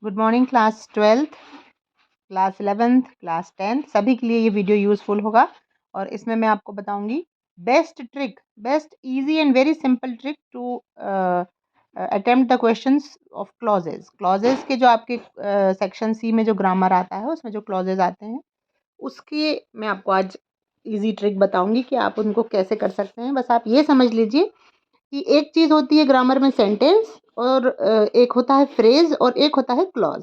Good morning class 12th, class 11th, class 10th सभी के लिए ये वीडियो यूज़फुल होगा। और इसमें मैं आपको बताऊंगी best easy and very simple trick to attempt the questions of clauses के जो आपके सेक्शन सी में जो ग्रामर आता है उसमें जो क्लॉजेज आते हैं उसके मैं आपको आज इजी ट्रिक बताऊंगी कि आप उनको कैसे कर सकते हैं। बस आप ये समझ लीजिए कि एक चीज़ होती है ग्रामर में सेंटेंस और एक होता है फ्रेज और एक होता है क्लॉज।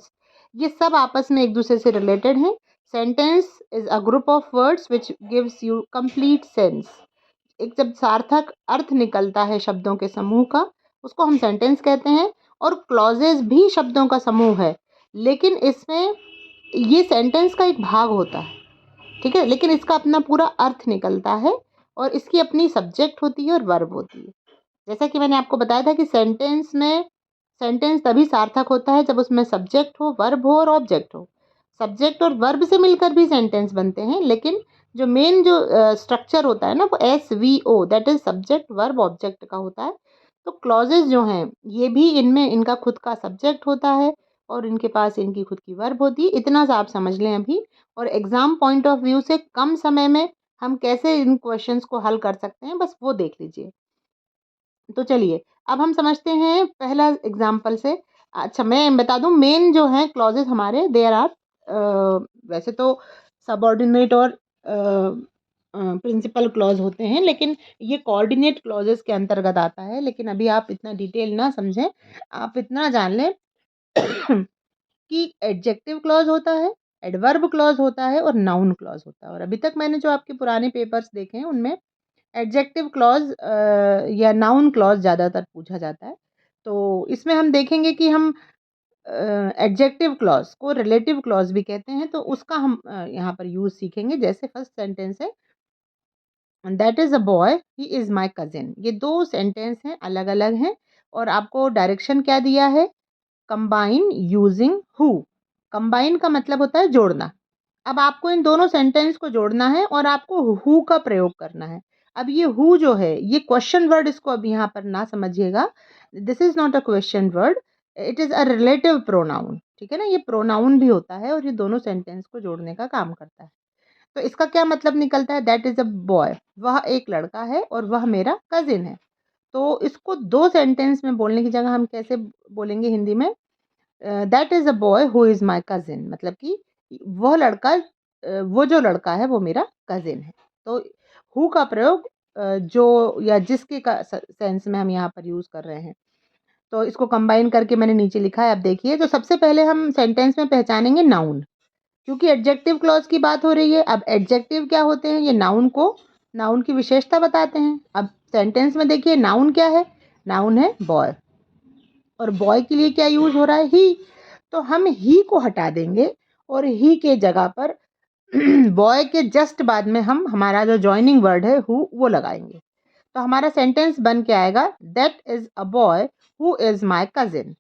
ये सब आपस में एक दूसरे से रिलेटेड हैं। Sentence is a group of words which gives you complete sense. एक जब सार्थक अर्थ निकलता है शब्दों के समूह का उसको हम सेंटेंस कहते हैं। और क्लॉजेज भी शब्दों का समूह है, लेकिन इसमें ये सेंटेंस का एक भाग होता है, ठीक है, लेकिन इसका अपना पूरा अर्थ निकलता है और इसकी अपनी सब्जेक्ट होती है और वर्ब होती है। जैसा कि मैंने आपको बताया था कि सेंटेंस तभी सार्थक होता है जब उसमें सब्जेक्ट हो, वर्ब हो और ऑब्जेक्ट हो। सब्जेक्ट और वर्ब से मिलकर भी सेंटेंस बनते हैं, लेकिन जो मेन जो स्ट्रक्चर होता है ना वो SVO, that is subject verb object का होता है। तो क्लॉजेज जो हैं ये भी इनमें इनका खुद का सब्जेक्ट होता है और इनके पास इनकी खुद की वर्ब होती है। इतना सा आप समझ लें अभी। और एग्जाम पॉइंट ऑफ व्यू से कम समय में हम कैसे इन क्वेश्चंस को हल कर सकते हैं बस वो देख लीजिए। तो चलिए अब हम समझते हैं पहला एग्जाम्पल से। अच्छा, मैं बता दूं मेन जो है क्लॉजेज हमारे देयर आर, वैसे तो सबऑर्डिनेट और प्रिंसिपल क्लॉज होते हैं, लेकिन ये कोऑर्डिनेट क्लॉजेस के अंतर्गत आता है। लेकिन अभी आप इतना डिटेल ना समझें, आप इतना जान लें कि एडजेक्टिव क्लॉज होता है, एडवर्ब क्लॉज होता है और नाउन क्लॉज होता है। और अभी तक मैंने जो आपके पुराने पेपर्स देखे हैं उनमें एडजेक्टिव क्लॉज या नाउन क्लॉज ज़्यादातर पूछा जाता है। तो इसमें हम देखेंगे कि हम एडजेक्टिव क्लॉज को रिलेटिव क्लॉज भी कहते हैं, तो उसका हम यहाँ पर यूज़ सीखेंगे। जैसे फर्स्ट सेंटेंस है that is a boy he is my cousin. ये दो सेंटेंस हैं, अलग अलग हैं। और आपको डायरेक्शन क्या दिया है, कंबाइन यूजिंग हु। कंबाइन का मतलब होता है जोड़ना। अब आपको इन दोनों सेंटेंस को जोड़ना है और आपको हु का प्रयोग करना है। अब ये हु जो है ये क्वेश्चन वर्ड, इसको अब यहाँ पर ना समझिएगा, this is not a question word, it is a relative pronoun. ठीक है ना, ये प्रोनाउन भी होता है और ये दोनों सेंटेंस को जोड़ने का काम करता है। तो इसका क्या मतलब निकलता है, दैट इज अ बॉय, वह एक लड़का है और वह मेरा कजिन है। तो इसको दो सेंटेंस में बोलने की जगह हम कैसे बोलेंगे हिंदी में, that is a boy who is my cousin, मतलब कि वह लड़का वो जो लड़का है वो मेरा कजिन है। तो हु का प्रयोग जो या जिसके का सेंस में हम यहाँ पर यूज कर रहे हैं। तो इसको कंबाइन करके मैंने नीचे लिखा है, आप देखिए। तो सबसे पहले हम सेंटेंस में पहचानेंगे नाउन, क्योंकि एडजेक्टिव क्लॉज की बात हो रही है। अब एडजेक्टिव क्या होते हैं, ये नाउन की विशेषता बताते हैं। अब सेंटेंस में देखिए नाउन क्या है, नाउन है बॉय, और बॉय के लिए क्या यूज हो रहा है, ही। तो हम ही को हटा देंगे और ही के जगह पर बॉय के जस्ट बाद में हम हमारा जो जॉइनिंग वर्ड है हु वो लगाएंगे। तो हमारा सेंटेंस बन के आएगा that is a boy who is my cousin.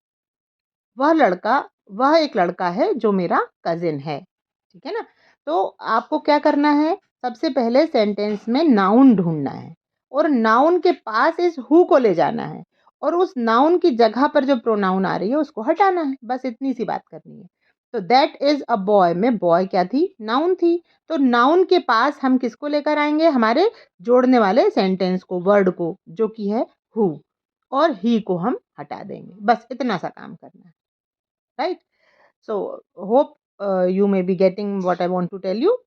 वह एक लड़का है जो मेरा कजिन है। ठीक है ना। तो आपको क्या करना है, सबसे पहले सेंटेंस में नाउन ढूंढना है और नाउन के पास इस हु को ले जाना है और उस नाउन की जगह पर जो प्रोनाउन आ रही है उसको हटाना है। बस इतनी सी बात करनी है। तो दैट इज अ बॉय में बॉय क्या थी, नाउन थी। तो नाउन के पास हम किसको लेकर आएंगे, हमारे जोड़ने वाले सेंटेंस को, वर्ड को, जो कि है हु, और ही को हम हटा देंगे। बस इतना सा काम करना है, right. So hope you may be getting what I want to tell you.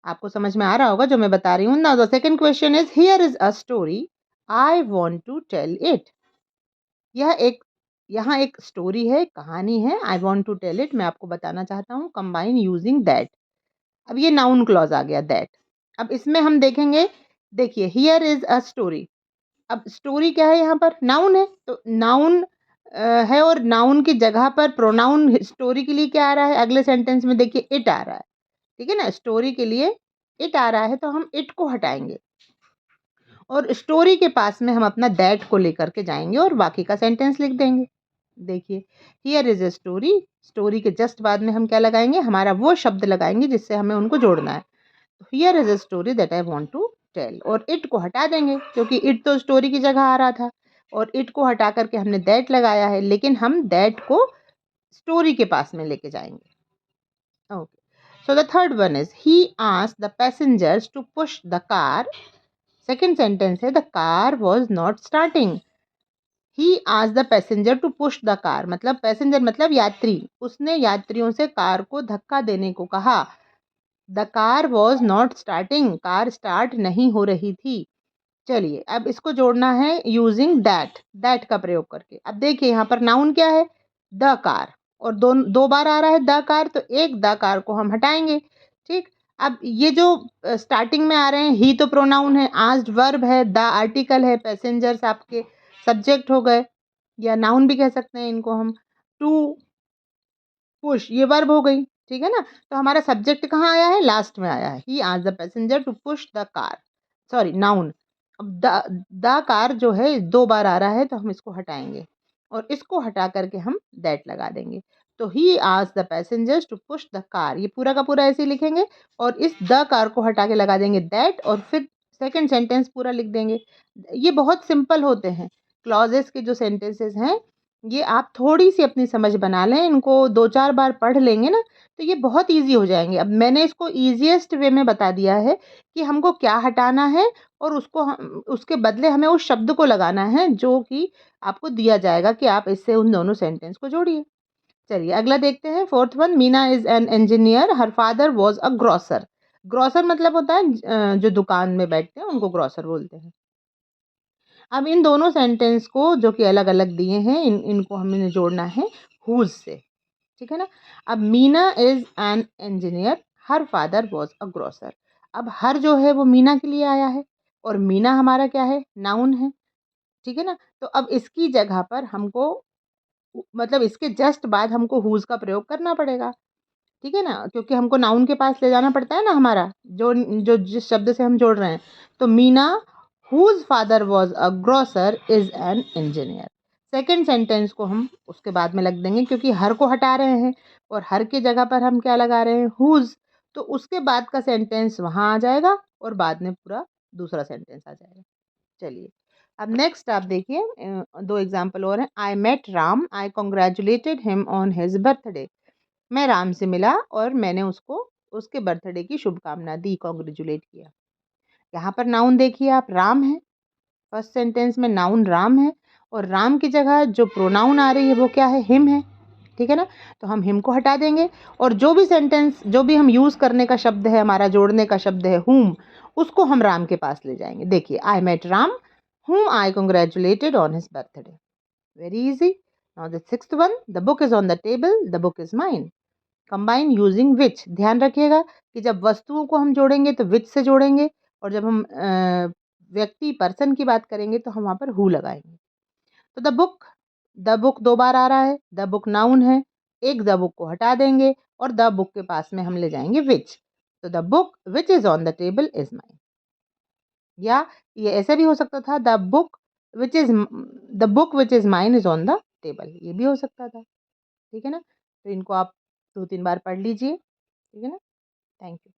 आपको समझ में आ रहा होगा जो मैं बता रही हूँ। Now the second question is here is a story I want to tell it. यह एक यहाँ एक स्टोरी है, कहानी है, I want to tell it, मैं आपको बताना चाहता हूँ, कंबाइन यूजिंग दैट। अब ये नाउन क्लॉज आ गया दैट। अब इसमें हम देखेंगे, देखिए हियर इज अ स्टोरी। अब स्टोरी क्या है, यहाँ पर नाउन है। तो नाउन है और नाउन की जगह पर प्रोनाउन स्टोरी के लिए क्या आ रहा है, अगले सेंटेंस में देखिए इट आ रहा है। ठीक है ना, स्टोरी के लिए इट आ रहा है तो हम इट को हटाएंगे और स्टोरी के पास में हम अपना दैट को लेकर के जाएंगे और बाकी का सेंटेंस लिख देंगे। देखिए here is a story, story के जस्ट बाद में हम क्या लगाएंगे, हमारा वो शब्द लगाएंगे जिससे हमें उनको जोड़ना है। Here is a story that I want to tell, और इट को हटा देंगे क्योंकि इट तो स्टोरी की जगह आ रहा था और इट को हटा करके हमने दैट लगाया है। लेकिन हम दैट को स्टोरी के पास में लेके जाएंगे। Okay, so the third one is he asked the passengers to push the car. Second sentence है the car was not starting. He asked the passenger to push the car, मतलब passenger मतलब यात्री, उसने यात्रियों से कार को धक्का देने को कहा। The car was not starting, car start नहीं हो रही थी। चलिए अब इसको जोड़ना है यूजिंग दैट का प्रयोग करके। अब देखिए यहाँ पर नाउन क्या है, द कार, और दो बार आ रहा है द कार, तो एक द कार को हम हटाएंगे। ठीक, अब ये जो स्टार्टिंग में आ रहे हैं, ही तो प्रोनाउन है, आस्क्ड वर्ब है, द आर्टिकल है, पैसेंजर्स आपके सब्जेक्ट हो गए, या नाउन भी कह सकते हैं इनको हम। टू पुश ये वर्ब हो गई, ठीक है ना। तो हमारा सब्जेक्ट कहाँ आया है, लास्ट में आया है, he asked the passenger to push the car, sorry noun. अब द कार जो है दो बार आ रहा है, तो हम इसको हटाएंगे और इसको हटा करके हम दैट लगा देंगे। तो he asked the passengers to push the car, ये पूरा का पूरा ऐसे ही लिखेंगे और इस द कार को हटा के लगा देंगे दैट, और फिर सेकंड सेंटेंस पूरा लिख देंगे। ये बहुत सिंपल होते हैं क्लॉजेस के जो सेंटेंसेस हैं, ये आप थोड़ी सी अपनी समझ बना लें, इनको 2-4 बार पढ़ लेंगे ना, तो ये बहुत ईज़ी हो जाएँगे। अब मैंने इसको ईज़ीएस्ट वे में बता दिया है कि हमको क्या हटाना है और उसको उसके बदले हमें उस शब्द को लगाना है जो कि आपको दिया जाएगा कि आप इससे उन दोनों सेंटेंस को जोड़िए। चलिए अगला देखते हैं, fourth one, Meena is an engineer, her father was a grocer. Grocer मतलब होता है जो दुकान में बैठते हैं उनको ग्रोसर बोलते हैं। अब इन दोनों सेंटेंस को जो कि अलग-अलग दिए हैं, इनको हमें जोड़ना है हुज़ से, ठीक है ना। अब Meena is an engineer, her father was a grocer. अब हर जो है वो मीना के लिए आया है और मीना हमारा क्या है, नाउन है, ठीक है ना। तो अब इसकी जगह पर हमको मतलब इसके जस्ट बाद हमको हुज़ का प्रयोग करना पड़ेगा, ठीक है ना, क्योंकि हमको नाउन के पास ले जाना पड़ता है ना हमारा, जो जो जिस शब्द से हम जोड़ रहे हैं। तो Meena whose father was a grocer is an engineer. Second sentence को हम उसके बाद में लग देंगे, क्योंकि हर को हटा रहे हैं और हर की जगह पर हम क्या लगा रहे हैं, हुज। तो उसके बाद का सेंटेंस वहाँ आ जाएगा और बाद में पूरा दूसरा सेंटेंस आ जाएगा। चलिए अब नेक्स्ट आप देखिए, दो एग्जाम्पल और हैं। I met Ram, I congratulated him on his birthday. मैं राम से मिला और मैंने उसको उसके बर्थडे की शुभकामना दी, कॉन्ग्रेचुलेट किया। यहाँ पर नाउन देखिए आप, राम है, फर्स्ट सेंटेंस में नाउन राम है और राम की जगह जो प्रोनाउन आ रही है वो क्या है, हिम है, ठीक है ना। तो हम हिम को हटा देंगे और जो भी सेंटेंस जो भी हम यूज़ करने का शब्द है, हमारा जोड़ने का शब्द है हुम, उसको हम राम के पास ले जाएंगे। देखिए I met Ram whom I congratulated on his birthday. Very easy. Now the sixth one, the book is on the table, the book is mine. Combine using which, ध्यान रखिएगा कि जब वस्तुओं को हम जोड़ेंगे तो विच से जोड़ेंगे और जब हम व्यक्ति पर्सन की बात करेंगे तो हम वहाँ पर हु लगाएंगे। तो द बुक दो बार आ रहा है, द बुक नाउन है, एक द बुक को हटा देंगे और द बुक के पास में हम ले जाएंगे विच। तो the book which is on the table is mine. या ये ऐसे भी हो सकता था, the book which is mine is on the table, ये भी हो सकता था, ठीक है ना। तो इनको आप 2-3 बार पढ़ लीजिए, ठीक है ना। Thank you.